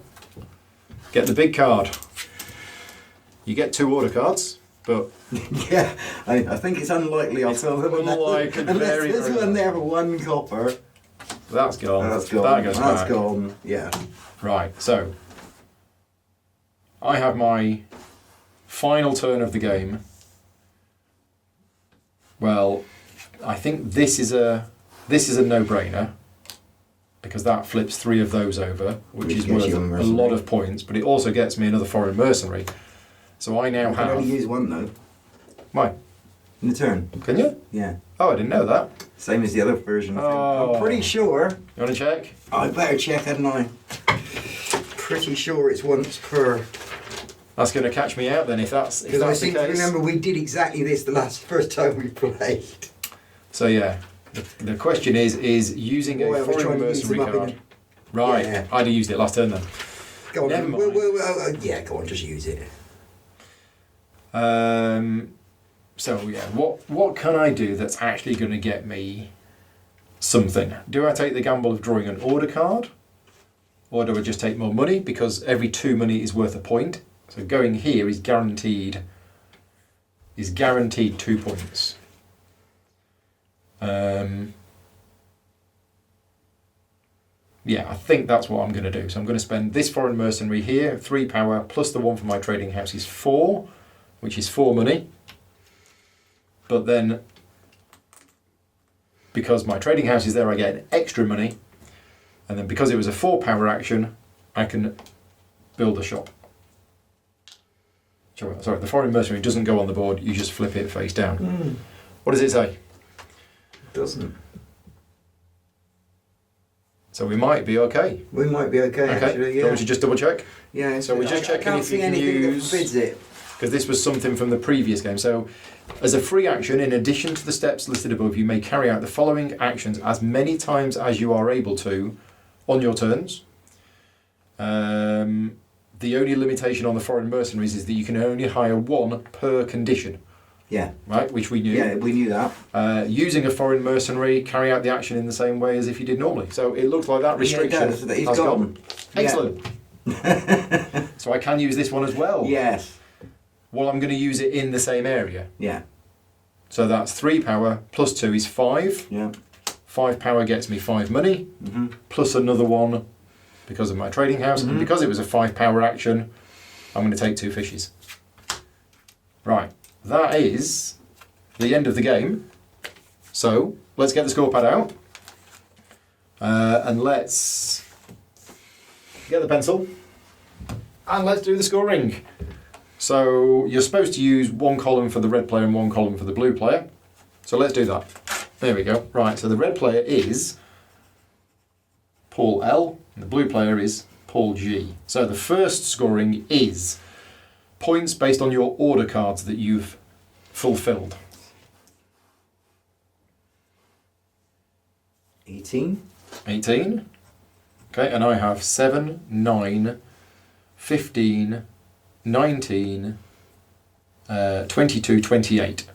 Get the big card. You get 2 order cards, but Yeah, I think it's unlikely I'll fill them unlike and unless very, there's very one there for 1 copper. that's gone. That's gone. That goes That's back. gone. Yeah. Right, so I have my final turn of the game. Well, I think this is a no-brainer because that flips 3 of those over, which is gets worth you a a mercenary. lot of points, but it also gets me another foreign mercenary. So I now I can only have... use 1 though. Why? In the turn. Can you? Yeah. Oh, I didn't know that. Same as the other version. I think. Oh. I'm pretty sure. You want to check? I better check, hadn't I? Pretty sure it's once per. That's going to catch me out then if that's Because I the seem to case. remember we did exactly this the first time we played. So yeah, the question is using Boy, I a was foreign trying to use them mercenary up card. Right, Yeah. I'd have used it last turn then. Go on. Never mind. Yeah, go on, just use it. So yeah, what can I do that's actually going to get me something? Do I take the gamble of drawing an order card? Or do I just take more money? Because every 2 money is worth a point. So going here is guaranteed 2 points. Yeah, I think that's what I'm going to do. So I'm going to spend this foreign mercenary here, 3 power, plus the 1 for my trading house is 4, which is 4 money. But then, because my trading house is there, I get extra money. And then because it was a 4 power action, I can build a shop. Sorry, the foreign mercenary doesn't go on the board, you just flip it face down. What does it say? It doesn't. So we might be okay. We might be okay, actually, Do you yeah. want me to just double check? Yeah, So we're just checking I can't if you see can anything use- that forbids it. because this was something from the previous game. So, as a free action, in addition to the steps listed above, you may carry out the following actions as many times as you are able to on your turns. The only limitation on the foreign mercenaries is that you can only hire one per condition. Yeah. Right, which we knew. Yeah, we knew that. Using a foreign mercenary, carry out the action in the same way as if you did normally. So it looks like that restriction He's has gone. Excellent. So I can use this one as well. Yes. Well, I'm going to use it in the same area. Yeah. So that's 3 power plus 2 is 5. Yeah. 5 power gets me 5 money, plus another one because of my trading house. And because it was a 5 power action, I'm going to take 2 fishes. Right. That is the end of the game. So let's get the score pad out and let's get the pencil and let's do the scoring. So you're supposed to use one column for the red player and one column for the blue player. So let's do that. There we go. Right, so the red player is Paul L and the blue player is Paul G. So the first scoring is points based on your order cards that you've fulfilled. 18. 18. Okay, and I have 7, 9, 15, 19, 22, 28.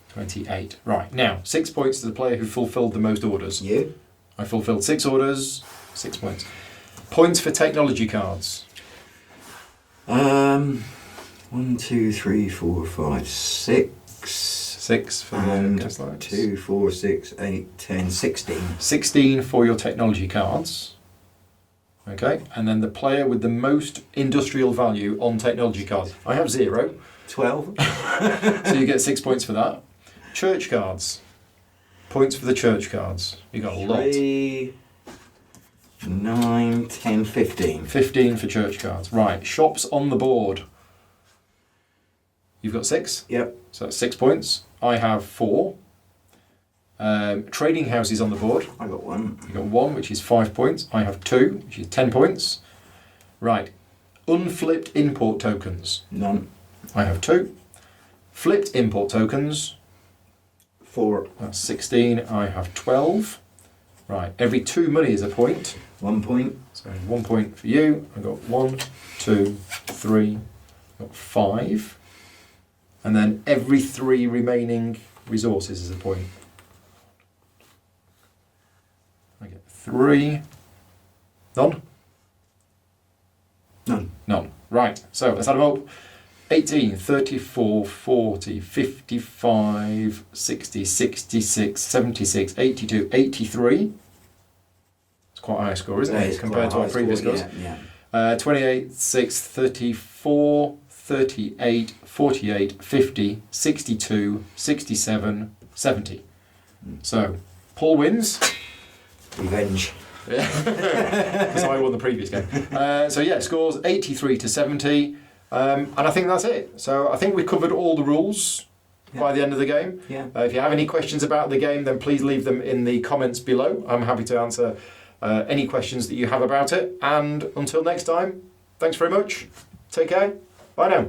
28. Right, now, 6 points to the player who fulfilled the most orders. You? I fulfilled 6 orders, 6 points. Points for technology cards. 1, 2, 3, 4, 5, 6. 6 for and the Tesla. 2, 4, 6, 8, 10, 16. 16 for your technology cards. Okay, and then the player with the most industrial value on technology cards. I have 0. 12. So you get 6 points for that. Church cards. Points for the church cards. You got a lot. 3, 9, 10, 15. 15 for church cards. Right, shops on the board. You've got 6. Yep. So that's 6 points. I have 4. Trading houses on the board. I got 1. You've got 1, which is 5 points. I have 2, which is 10 points. Right. Unflipped import tokens. None. I have 2. Flipped import tokens. 4. That's 16. I have 12. Right. Every 2 money is a point. 1 point. So 1 point for you. I've got 1, 2, 3. I've got 5. And then every 3 remaining resources is a point. I get 3. None? None. None. Right, so let's add them up. 18, 34, 40, 55, 60, 66, 76, 82, 83. It's quite a high score, isn't it? Compared to our previous scores. Yeah. 28, 6, 34, 38, 48, 50, 62, 67, 70. So, Paul wins. Revenge. Because I won the previous game. So yeah, scores 83 to 70. And I think that's it. So I think we've covered all the rules by the end of the game. Yeah. If you have any questions about the game, then please leave them in the comments below. I'm happy to answer any questions that you have about it. And until next time, thanks very much. Take care. Bye now.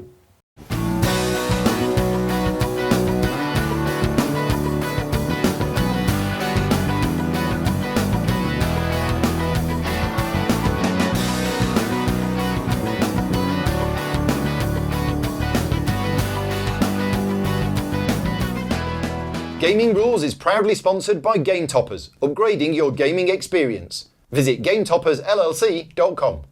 Gaming Rules is proudly sponsored by Game Toppers, upgrading your gaming experience. Visit GameToppersLLC.com.